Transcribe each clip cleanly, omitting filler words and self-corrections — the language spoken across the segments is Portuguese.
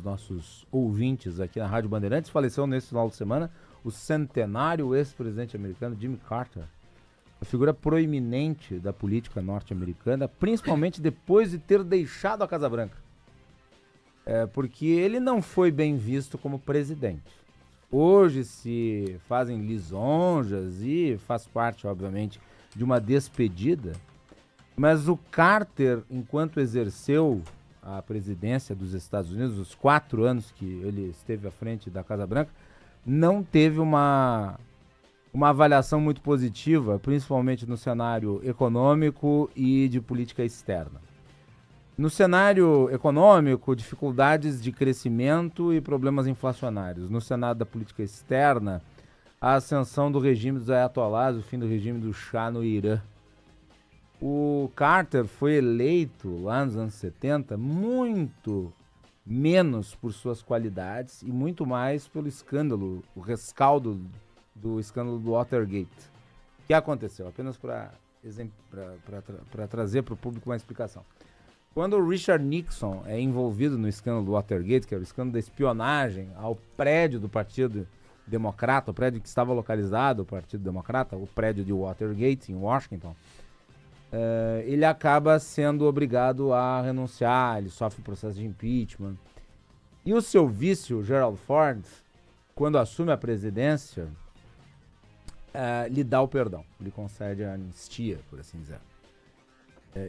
nossos ouvintes aqui na Rádio Bandeirantes. Faleceu nesse final de semana o centenário ex-presidente americano Jimmy Carter, a figura proeminente da política norte-americana, principalmente depois de ter deixado a Casa Branca. Porque ele não foi bem visto como presidente. Hoje se fazem lisonjas e faz parte, obviamente, de uma despedida, mas o Carter, enquanto exerceu a presidência dos Estados Unidos, os 4 anos que ele esteve à frente da Casa Branca, não teve uma avaliação muito positiva, principalmente no cenário econômico e de política externa. No cenário econômico, dificuldades de crescimento e problemas inflacionários. No cenário da política externa, a ascensão do regime dos ayatollahs, o fim do regime do Shah no Irã. O Carter foi eleito lá nos anos 70 muito menos por suas qualidades e muito mais pelo escândalo, o rescaldo do escândalo do Watergate. O que aconteceu? Apenas para trazer para o público uma explicação. Quando o Richard Nixon é envolvido no escândalo do Watergate, que era o escândalo da espionagem ao prédio do Partido Democrata, o prédio que estava localizado, o Partido Democrata, o prédio de Watergate, em Washington, ele acaba sendo obrigado a renunciar, ele sofre processo de impeachment. E o seu vice, o Gerald Ford, quando assume a presidência, lhe dá o perdão, lhe concede a anistia, por assim dizer.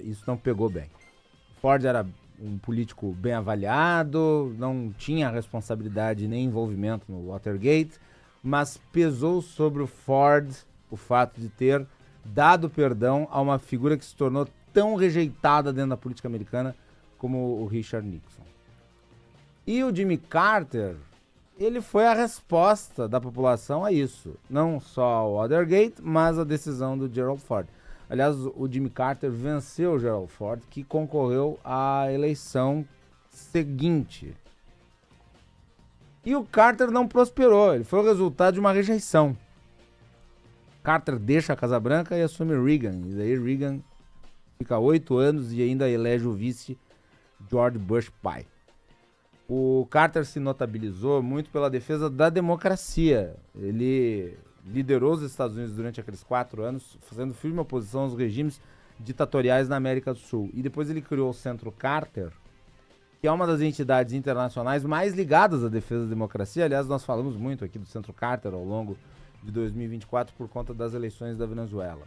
Isso não pegou bem. Ford era um político bem avaliado, não tinha responsabilidade nem envolvimento no Watergate, mas pesou sobre o Ford o fato de ter dado perdão a uma figura que se tornou tão rejeitada dentro da política americana como o Richard Nixon. E o Jimmy Carter, ele foi a resposta da população a isso. Não só ao Watergate, mas a decisão do Gerald Ford. Aliás, o Jimmy Carter venceu o Gerald Ford, que concorreu à eleição seguinte. E o Carter não prosperou, ele foi o resultado de uma rejeição. Carter deixa a Casa Branca e assume Reagan. E daí Reagan fica 8 anos e ainda elege o vice George Bush pai. O Carter se notabilizou muito pela defesa da democracia. Ele liderou os Estados Unidos durante aqueles 4 anos, fazendo firme oposição aos regimes ditatoriais na América do Sul. E depois ele criou o Centro Carter, que é uma das entidades internacionais mais ligadas à defesa da democracia. Aliás, nós falamos muito aqui do Centro Carter ao longo de 2024 por conta das eleições da Venezuela.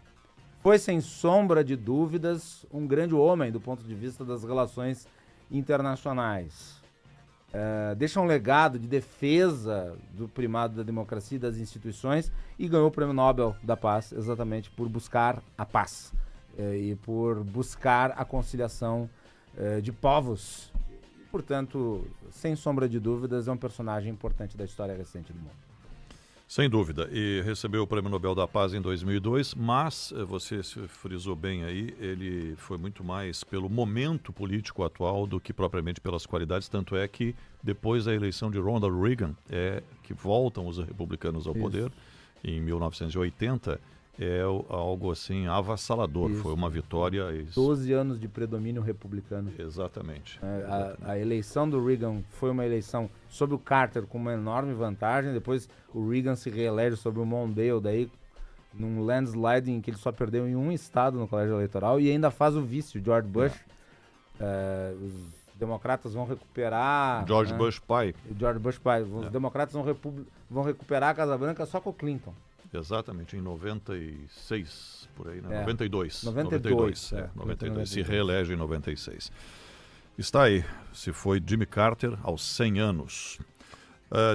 Foi, sem sombra de dúvidas, um grande homem do ponto de vista das relações internacionais. Deixa um legado de defesa do primado da democracia e das instituições e ganhou o Prêmio Nobel da Paz exatamente por buscar a paz e por buscar a conciliação de povos. Portanto, sem sombra de dúvidas, é um personagem importante da história recente do mundo. Sem dúvida, e recebeu o Prêmio Nobel da Paz em 2002, mas, você frisou bem aí, ele foi muito mais pelo momento político atual do que propriamente pelas qualidades, tanto é que depois da eleição de Ronald Reagan, que voltam os republicanos ao poder, em 1980, algo assim avassalador, foi uma vitória... 12 anos de predomínio republicano. Exatamente. A eleição do Reagan foi uma eleição sobre o Carter com uma enorme vantagem, depois o Reagan se reelege sobre o Mondale, daí num landslide em que ele só perdeu em um estado no colégio eleitoral e ainda faz o vice, o George Bush. Os democratas vão recuperar... George Bush pai. George Bush pai. Os democratas vão recuperar a Casa Branca só com o Clinton. Exatamente, em 96, por aí, né? 92. 92. Se reelege em 96. Está aí, se foi Jimmy Carter aos 100 anos.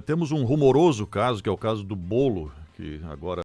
Temos um rumoroso caso, que é o caso do bolo, que agora